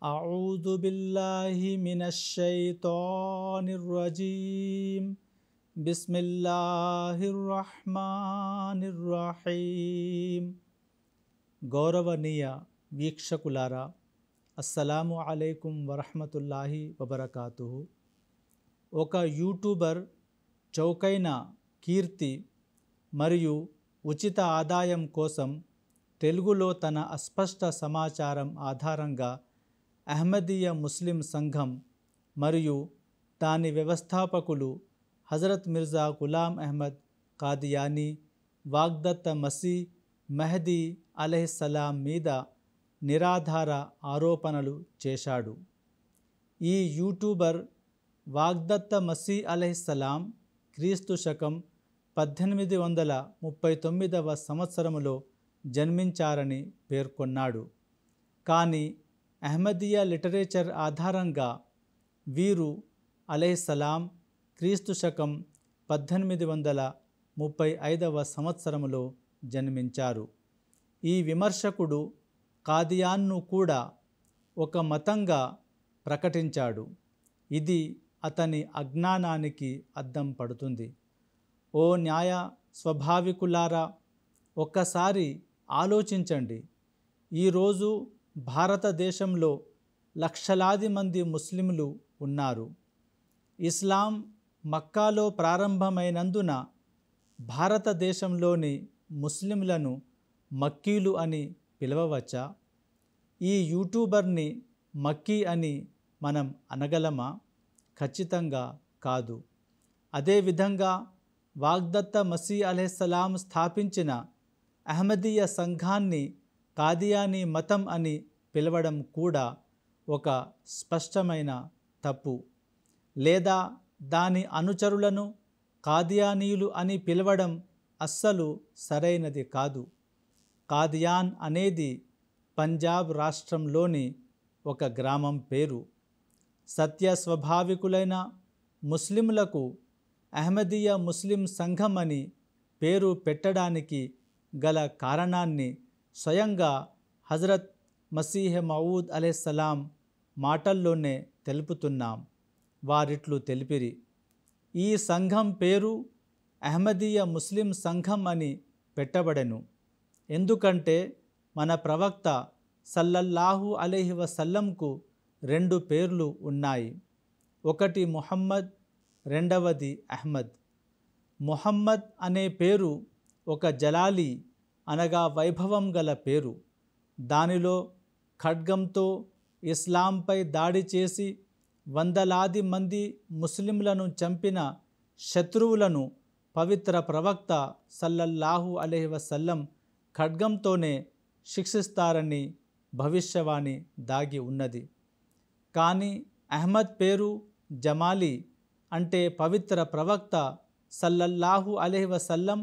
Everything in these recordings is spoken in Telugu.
అఊదు బిల్లాహి మినష్ షైతానిర్ రజీం. బిస్మిల్లాహిర్ రహ్మానిర్ రహీం. గౌరవనీయ వీక్షకులారా, అస్సలాము అలైకుం వరహ్మతుల్లాహి వబరకాతుహు. ఒక యూట్యూబర్ చౌకైన కీర్తి మరియు ఉచిత ఆదాయం కోసం తెలుగులో తన అస్పష్ట సమాచారం ఆధారంగా అహ్మదీయ ముస్లిం సంఘం మరియు దాని వ్యవస్థాపకులు హజరత్ మిర్జా గులాం అహ్మద్ కాదియానీ, వాగ్దత్త మసీహ్ మెహదీ అలైహిస్సలాం మీద నిరాధార ఆరోపణలు చేశాడు. ఈ యూట్యూబర్ వాగ్దత్త మసీహ్ అలైహిస్సలాం క్రీస్తు శకం 1839వ సంవత్సరంలో జన్మించారని పేర్కొన్నాడు. కానీ అహ్మదీయ లిటరేచర్ ఆధారంగా వీరు అలైహిస్సలాం క్రీస్తు శకం 1835వ సంవత్సరంలో జన్మించారు. ఈ విమర్శకుడు కాదియాన్ను కూడా ఒక మతంగా ప్రకటించాడు. ఇది అతని అజ్ఞానానికి అద్దం పడుతుంది. ఓ న్యాయ స్వభావికులారా, ఒక్కసారి ఆలోచించండి. ఈరోజు భారతదేశంలో లక్షలాది మంది ముస్లింలు ఉన్నారు. ఇస్లాం మక్కాలో ప్రారంభమైనందున భారతదేశంలోని ముస్లింలను మక్కీలు అని పిలవవచ్చా? ఈ యూట్యూబర్ని మక్కీ అని మనం అనగలమా? ఖచ్చితంగా కాదు. అదేవిధంగా వాగ్దత్త మసీహ్ అలైహిస్సలాం స్థాపించిన అహ్మదీయ సంఘాన్ని కాదియానీ మతం అని పిలవడం కూడా ఒక స్పష్టమైన తప్పు. లేదా దాని అనుచరులను కాదియానీయులు అని పిలవడం అస్సలు సరైనది కాదు. కాదియాన్ అనేది పంజాబ్ రాష్ట్రంలోని ఒక గ్రామం పేరు. సత్య స్వభావికులైన ముస్లింలకు అహ్మదీయ ముస్లిం సంఘం అని పేరు పెట్టడానికి గల కారణాన్ని స్వయంగా హజరత్ మసీహ్ మౌద్ అలైహిస్సలాం మాటల్లోనే తెలుపుతున్నాం. వారిట్లు తెలిపిరి: ఈ సంఘం పేరు అహ్మదీయ ముస్లిం సంఘం అని పెట్టబడెను. ఎందుకంటే మన ప్రవక్త సల్లల్లాహు అలైహి వసల్లంకు 2 పేర్లు ఉన్నాయి. ఒకటి ముహమ్మద్, రెండవది అహ్మద్. ముహమ్మద్ అనే పేరు ఒక జలాలి అనగా వైభవం గల పేరు. దానిలో ఖడ్గంతో ఇస్లాంపై దాడి చేసి వందలాది మంది ముస్లింలను చంపిన శత్రువులను పవిత్ర ప్రవక్త సల్లల్లాహు అలైహి వసల్లం ఖడ్గంతోనే శిక్షిస్తారని భవిష్యవాణి దాగి ఉన్నది. కానీ అహ్మద్ పేరు జమాలి అంటే పవిత్ర ప్రవక్త సల్లల్లాహు అలైహి వసల్లం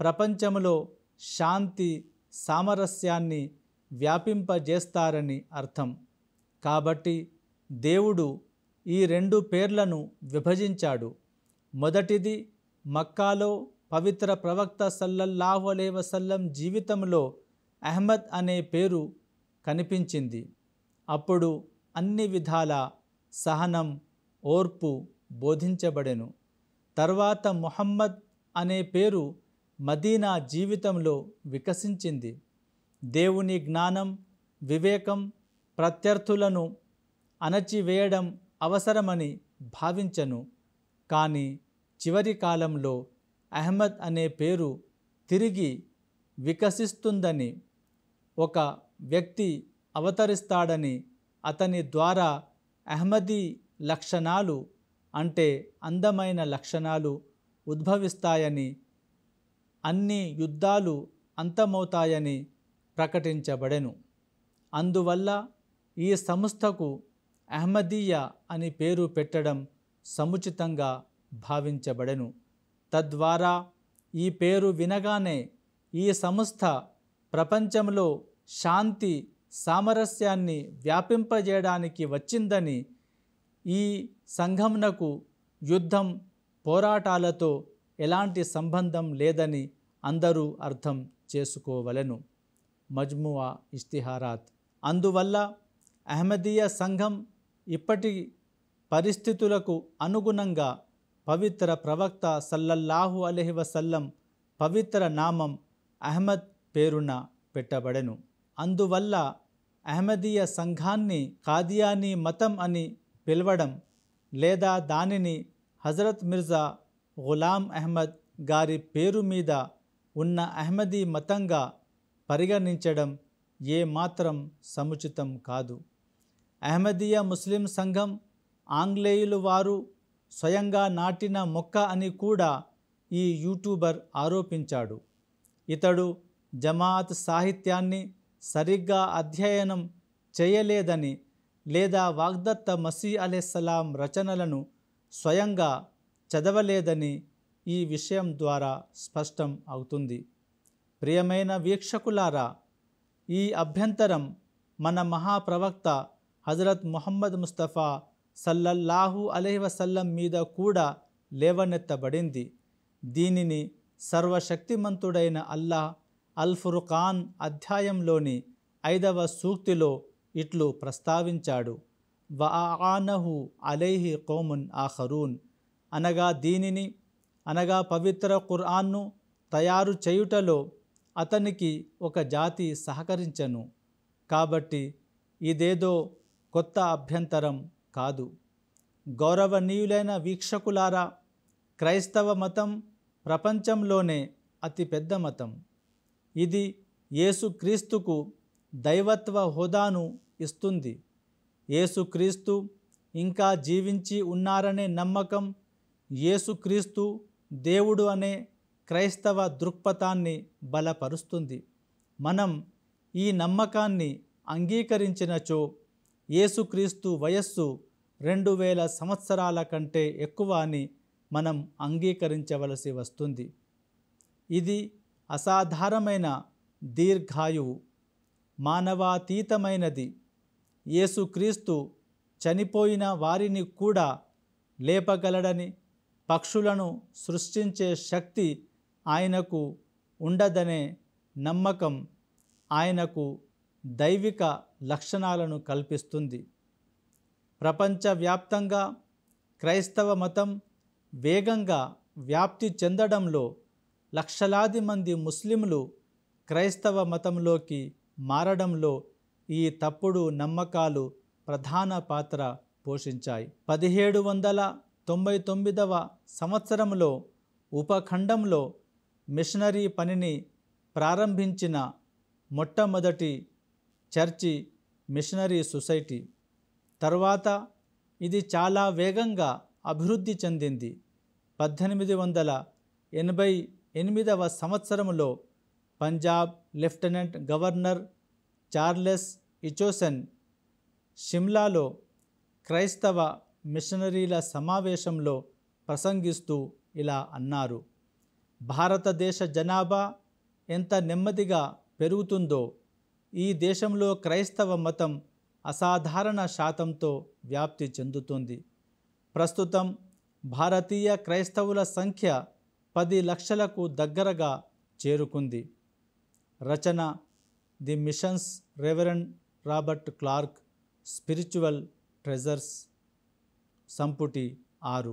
ప్రపంచంలో శాంతి సామరస్యాన్ని వ్యాపింపజేస్తారని అర్థం. కాబట్టి దేవుడు ఈ 2 పేర్లను విభజించాడు. మొదటిది మక్కాలో పవిత్ర ప్రవక్త సల్లల్లాహు అలైహి వసల్లం జీవితంలో అహ్మద్ అనే పేరు కనిపించింది. అప్పుడు అన్ని విధాల సహనం, ఓర్పు బోధించబడెను. తర్వాత ముహమ్మద్ అనే పేరు మదీనా జీవితంలో వికసించింది. దేవుని జ్ఞానం, వివేకం ప్రత్యర్థులను అణచివేయడం అవసరమని భావించను. కానీ చివరి కాలంలో అహ్మద్ అనే పేరు తిరిగి వికసిస్తుందని, ఒక వ్యక్తి అవతరిస్తాడని, అతని ద్వారా అహ్మదీ లక్షణాలు అంటే అందమైన లక్షణాలు ఉద్భవిస్తాయని, అన్ని యుద్ధాలు అంతమవుతాయని ప్రకటించబడెను. అందువల్ల ఈ సంస్థకు అహ్మదీయ అని పేరు పెట్టడం సముచితంగా భావించబడెను. తద్వారా ఈ పేరు వినగానే ఈ సంస్థ ప్రపంచంలో శాంతి సామరస్యాన్ని వ్యాపింపజేయడానికి వచ్చిందని, ఈ సంఘంనకు యుద్ధం, పోరాటాలతో ఎలాంటి సంబంధం లేదని అందరూ అర్థం చేసుకోవలెను. మజ్ముఆ ఇష్తిహారాత్. అందువల్ల అహ్మదీయ సంఘం ఇప్పటి పరిస్థితులకు అనుగుణంగా పవిత్ర ప్రవక్త సల్లల్లాహు అలైహి వసల్లం పవిత్ర నామం అహ్మద్ పేరున పెట్టబడెను. అందువల్ల అహ్మదీయ సంఘాన్ని ఖాదియానీ మతం అని పిలవడం లేదా దానిని హజరత్ మిర్జా గులాం అహ్మద్ గారి పేరు మీద ఉన్న అహ్మదీ మతంగా పరిగణించడం ఏమాత్రం సముచితం కాదు. అహ్మదీయ ముస్లిం సంఘం ఆంగ్లేయులు వారు స్వయంగా నాటిన మొక్క అని కూడా ఈ యూట్యూబర్ ఆరోపించాడు. ఇతడు జమాత్ సాహిత్యాన్ని సరిగ్గా అధ్యయనం చేయలేదని లేదా వాగ్దత్త మసీ అలైహిస్సలాం రచనలను స్వయంగా చదవలేదని ఈ విషయం ద్వారా స్పష్టం అవుతుంది. ప్రియమైన వీక్షకులారా, ఈ అభ్యంతరం మన మహాప్రవక్త హజరత్ ముహమ్మద్ ముస్తఫా సల్లల్లాహు అలైహి వసల్లం మీద కూడా లేవనెత్తబడింది. దీనిని సర్వశక్తిమంతుడైన అల్లాహ్ అల్ ఫుర్ఖాన్ అధ్యాయంలోని 5వ సూక్తిలో ఇట్లు ప్రస్తావించాడు. వఆనహు అలైహి కౌమున్ ఆఖరూన్ అనగా పవిత్ర ఖురాన్ను తయారు చేయుటలో అతనికి ఒక జాతి సహకరించెను. కాబట్టి ఇదేదో కొత్త అభ్యంతరం కాదు. గౌరవనీయులైన వీక్షకులారా, క్రైస్తవ మతం ప్రపంచంలోనే అతిపెద్ద మతం. ఇది యేసుక్రీస్తుకు దైవత్వ హోదాను ఇస్తుంది. యేసుక్రీస్తు ఇంకా జీవించి ఉన్నారనే నమ్మకం యేసుక్రీస్తు దేవుడు అనే క్రైస్తవ దృక్పథాన్ని బలపరుస్తుంది. మనం ఈ నమ్మకాన్ని అంగీకరించినచో యేసుక్రీస్తు వయస్సు 2000 సంవత్సరాల కంటే ఎక్కువ అని మనం అంగీకరించవలసి వస్తుంది. ఇది అసాధారణమైన దీర్ఘాయువు, మానవాతీతమైనది. యేసుక్రీస్తు చనిపోయిన వారిని కూడా లేపగలడని, పక్షులను సృష్టించే శక్తి ఆయనకు ఉండదనే నమ్మకం ఆయనకు దైవిక లక్షణాలను కల్పిస్తుంది. ప్రపంచవ్యాప్తంగా క్రైస్తవ మతం వేగంగా వ్యాప్తి చెందడంలో లక్షలాది మంది ముస్లింలు క్రైస్తవ మతంలోకి మారడంలో ఈ తప్పుడు నమ్మకాలు ప్రధాన పాత్ర పోషించాయి. 1799వ సంవత్సరంలో ఉపఖండంలో మిషనరీ పనిని ప్రారంభించిన మొట్టమొదటి చర్చి మిషనరీ సొసైటీ. తర్వాత ఇది చాలా వేగంగా అభివృద్ధి చెందింది. 1888వ సంవత్సరంలో పంజాబ్ లెఫ్టినెంట్ గవర్నర్ చార్లెస్ ఇచోసెన్ షిమ్లాలో క్రైస్తవ మిషనరీల సమావేశంలో ప్రసంగిస్తూ ఇలా అన్నారు: భారతదేశ జనాభా ఎంత నెమ్మదిగా పెరుగుతుందో ఈ దేశంలో క్రైస్తవ మతం అసాధారణ శాతంతో వ్యాప్తి చెందుతుంది. ప్రస్తుతం భారతీయ క్రైస్తవుల సంఖ్య 10 లక్షలకు దగ్గరగా చేరుకుంది. రచన the missions reverend Robert Clark, spiritual treasures, సంపుటి 6.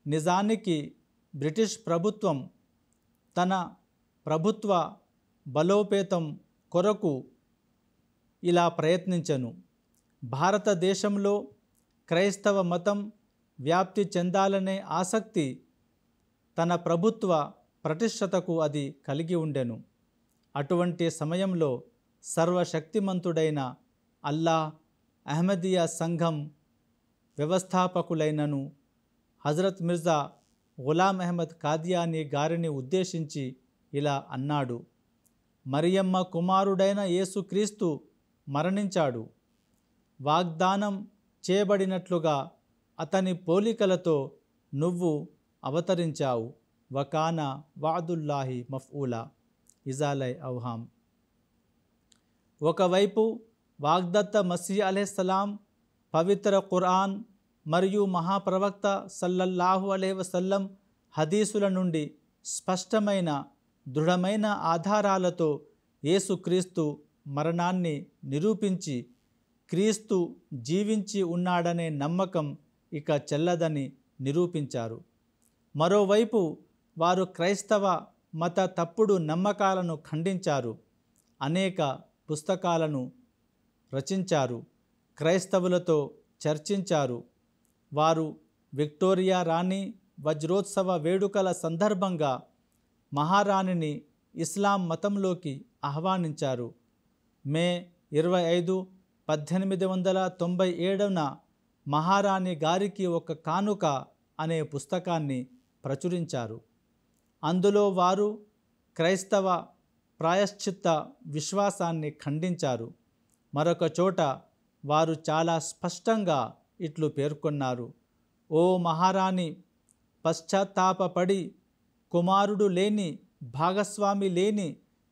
నిజానికి బ్రిటిష్ ప్రభుత్వం తన ప్రభుత్వ బలోపేతం కొరకు ఇలా ప్రయత్నించెను. భారతదేశంలో క్రైస్తవ మతం వ్యాప్తి చెందాలనే ఆసక్తి తన ప్రభుత్వ ప్రతిష్టతకు అది కలిగి ఉండెను. అటువంటి సమయంలో సర్వశక్తిమంతుడైన అల్లాహ్ అహ్మదీయ సంఘం వ్యవస్థాపకులైనను హజరత్ మిర్జా గులాం అహ్మద్ ఖాదియానీ గారిని ఉద్దేశించి ఇలా అన్నాడు: మరియమ్మ కుమారుడైన యేసుక్రీస్తు మరణించాడు. వాగ్దానం చేయబడినట్లుగా అతని పోలికలతో నువ్వు అవతరించావు. వకాన వాదుల్లాహి మఫ్ఊలా ఇజాలై ఔహాం. ఒకవైపు వాగ్దత్త మసీ అలైహిస్సలాం పవిత్ర ఖురాన్ మరియు మహాప్రవక్త సల్లల్లాహు అలైహి వసల్లం హదీసుల నుండి స్పష్టమైన దృఢమైన ఆధారాలతో యేసుక్రీస్తు మరణాన్ని నిరూపించి క్రీస్తు జీవించి ఉన్నాడనే నమ్మకం ఇక చెల్లదని నిరూపించారు. మరోవైపు వారు క్రైస్తవ మత తప్పుడు నమ్మకాలను ఖండించారు. అనేక పుస్తకాలను రచించారు. క్రైస్తవులతో చర్చించారు. వారు విక్టోరియా రాణి వజ్రోత్సవ వేడుకల సందర్భంగా మహారాణిని ఇస్లాం మతంలోకి ఆహ్వానించారు. మే 25, 1897న మహారాణి గారికి ఒక కానుక అనే పుస్తకాన్ని ప్రచురించారు. అందులో వారు క్రైస్తవ ప్రాయశ్చిత్త విశ్వాసాన్ని ఖండించారు. మరొక చోట వారు చాలా స్పష్టంగా ఇట్లు పేర్కొన్నారు: ఓ మహారాణి, పశ్చాత్తాపపడి కుమారుడు లేని, భాగస్వామి లేని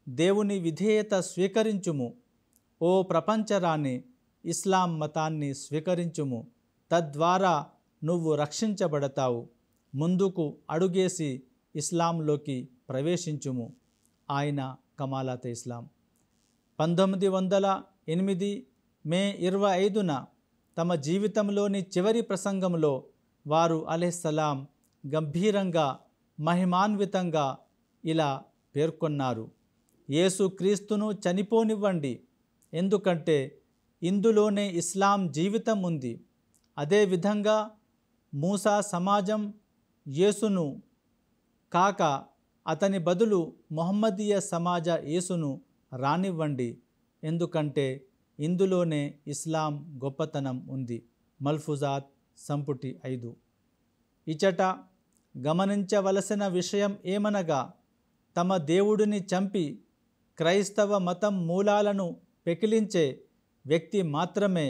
దేవుని విధేయత స్వీకరించుము. ఓ ప్రపంచరాణి, ఇస్లాం మతాన్ని స్వీకరించుము. తద్వారా నువ్వు రక్షించబడతావు. ముందుకు అడుగేసి ఇస్లాంలోకి ప్రవేశించుము. ఆయన కమాలత్ ఇస్లాం. 1908 మే 25న తమ జీవితంలోని చివరి ప్రసంగంలో వారు అలైహిస్సలాం గంభీరంగా, మహిమాన్వితంగా ఇలా పేర్కొన్నారు: యేసు క్రీస్తును చనిపోనివ్వండి, ఎందుకంటే ఇందులోనే ఇస్లాం జీవితం ఉంది. అదేవిధంగా మూసా సమాజం యేసును కాక అతని బదులు మొహమ్మదీయ సమాజ యేసును రానివ్వండి, ఎందుకంటే ఇందులోనే ఇస్లాం గొప్పతనం ఉంది. మల్ఫుజాత్ సంపుటి 5. ఇచట గమనించవలసిన విషయం ఏమనగా, తమ దేవుడిని చంపి క్రైస్తవ మతం మూలాలను పెకిలించే వ్యక్తి మాత్రమే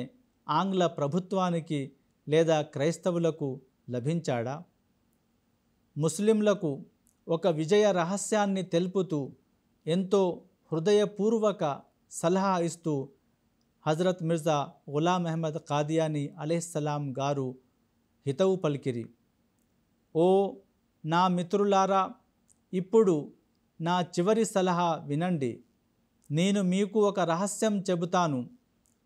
ఆంగ్ల ప్రభుత్వానికి లేదా క్రైస్తవులకు లభించాడా? ముస్లింలకు ఒక విజయ రహస్యాన్ని తెలుపుతూ ఎంతో హృదయపూర్వక సలహా ఇస్తూ హజరత్ మిర్జా గులాం అహ్మద్ ఖాదియానీ అలైహిస్సలాం గారు హితవు పలికిరి: ఓ నా మిత్రులారా, ఇప్పుడు నా చివరి సలహా వినండి. నేను మీకు ఒక రహస్యం చెబుతాను.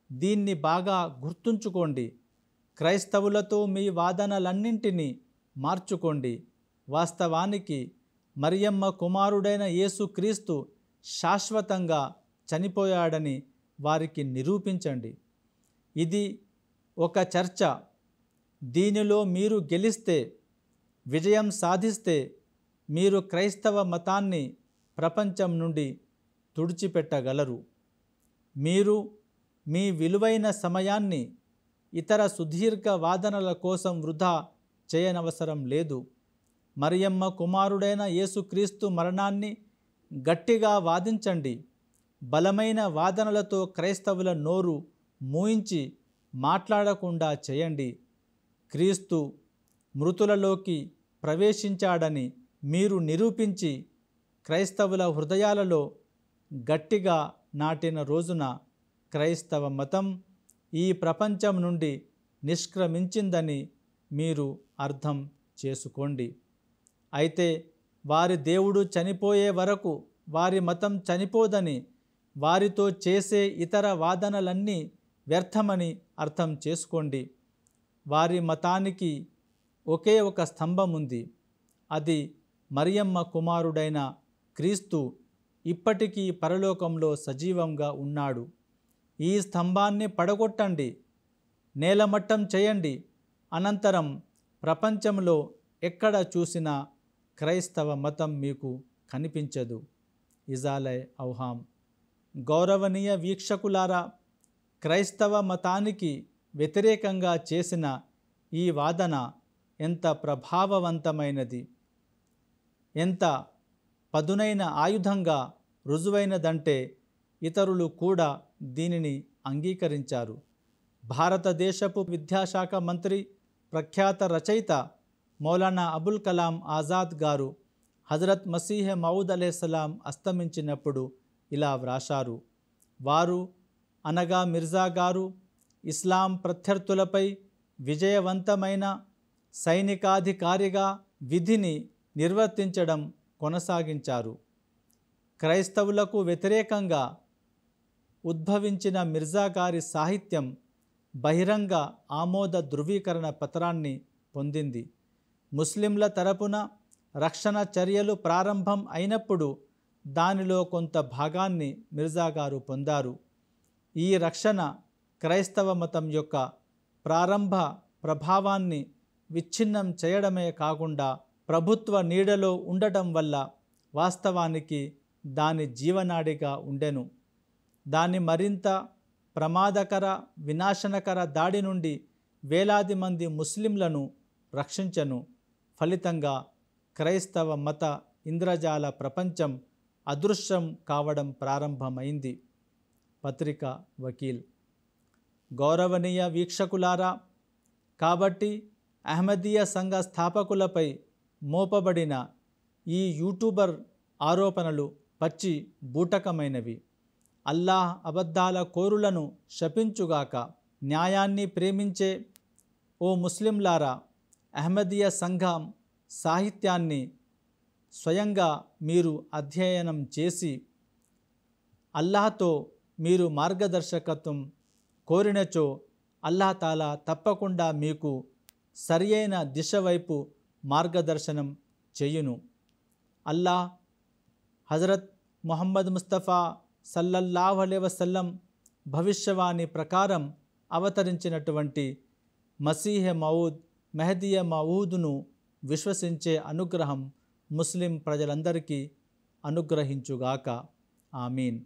దీన్ని బాగా గుర్తుంచుకోండి. క్రైస్తవులతో మీ వాదనలన్నింటినీ మార్చుకోండి. వాస్తవానికి మరియమ్మ కుమారుడైన యేసుక్రీస్తు శాశ్వతంగా చనిపోయాడని వారికి నిరూపించండి. ఇది ఒక చర్చ. దీనిలో మీరు గెలిస్తే, విజయం సాధిస్తే, మీరు క్రైస్తవ మతాన్ని ప్రపంచం నుండి తుడిచిపెట్టగలరు. మీరు మీ విలువైన సమయాన్ని ఇతర సుదీర్ఘ వాదనల కోసం వృధా చేయనవసరం లేదు. మరియమ్మ కుమారుడైన యేసుక్రీస్తు మరణాన్ని గట్టిగా వాదించండి. బలమైన వాదనలతో క్రైస్తవుల నోరు మూయించి మాట్లాడకుండా చేయండి. క్రీస్తు మృతులలోకి ప్రవేశించాడని మీరు నిరూపించి క్రైస్తవుల హృదయాలలో గట్టిగా నాటిన రోజున క్రైస్తవ మతం ఈ ప్రపంచం నుండి నిష్క్రమించిందని మీరు అర్థం చేసుకోండి. అయితే వారి దేవుడు చనిపోయే వరకు వారి మతం చనిపోదని, వారితో చేసే ఇతర వాదనలన్నీ వ్యర్థమని అర్థం చేసుకోండి. వారి మతానికి ఒకే ఒక స్తంభం ఉంది. అది మరియమ్మ కుమారుడైన క్రీస్తు ఇప్పటికీ పరలోకంలో సజీవంగా ఉన్నాడు. ఈ స్తంభాన్ని పడగొట్టండి, నేలమట్టం చేయండి. అనంతరం ప్రపంచంలో ఎక్కడ చూసినా క్రైస్తవ మతం మీకు కనిపించదు. ఇజాలే ఔహాం. గౌరవనీయ వీక్షకులారా, క్రైస్తవ మతానికి వ్యతిరేకంగా చేసిన ఈ వాదన ఎంత ప్రభావవంతమైనది, ఎంత పదునైన ఆయుధంగా రుజువైనదంటే ఇతరులు కూడా దీనిని అంగీకరించారు. భారతదేశపు విద్యాశాఖ మంత్రి, ప్రఖ్యాత రచయిత మౌలానా అబుల్ కలాం ఆజాద్ గారు హజరత్ మసీహ్ మౌద్ అలైహిస్సలాం అస్తమించినప్పుడు ఇలా వ్రాశారు: వారు అనగా మిర్జా గారు ఇస్లాం ప్రత్యర్థులపై విజయవంతమైన సైనికాధికారిగా విధిని నిర్వర్తించడం కొనసాగించారు. క్రైస్తవులకు వ్యతిరేకంగా ఉద్భవించిన మిర్జా గారి సాహిత్యం బహిరంగ ఆమోద ధృవీకరణ పత్రాన్ని పొందింది. ముస్లింల తరపున రక్షణ చర్యలు ప్రారంభం అయినప్పుడు దానిలో కొంత భాగాన్ని మిర్జా గారు పొందారు. ఈ రక్షణ క్రైస్తవ మతం యొక్క ప్రారంభ ప్రభావాన్ని విచ్ఛిన్నం చేయడమే కాకుండా ప్రభుత్వ నీడలో ఉండటం వల్ల వాస్తవానికి దాని జీవనాడిగా ఉండెను. దాని మరింత ప్రమాదకర వినాశనకర దాడి నుండి వేలాది మంది ముస్లింలను రక్షించెను. ఫలితంగా క్రైస్తవ మత ఇంద్రజాల ప్రపంచం అదృశ్యం కావడం ప్రారంభమైంది. పత్రిక వకీల్. గౌరవనీయ వీక్షకులారా, కాబట్టి అహ్మదీయ సంఘ స్థాపకులపై మోపబడిన ఈ యూట్యూబర్ ఆరోపణలు పచ్చి బూటకమైనవి. అల్లాహ్ అబద్ధాల కోరులను శపించుగాక. న్యాయాన్ని ప్రేమించే ఓ ముస్లింలారా, అహ్మదీయ సంఘం సాహిత్యాన్ని స్వయంగా మీరు అధ్యయనం చేసి అల్లాహ్తో మీరు మార్గదర్శకత్వం కోరినచో అల్లాహ్ తాలా తప్పకుండా మీకు సరియైన దిశ వైపు మార్గదర్శనం చేయును. అల్లాహ్ హజరత్ ముహమ్మద్ ముస్తఫా సల్లల్లాహు అలైహి వసల్లం భవిష్యవాణి ప్రకారం అవతరించినటువంటి మసీహె మౌద్ మెహదీయ మౌదును విశ్వసించే అనుగ్రహం ముస్లిం ప్రజలందరికీ అనుగ్రహించుగాక. ఆమీన్.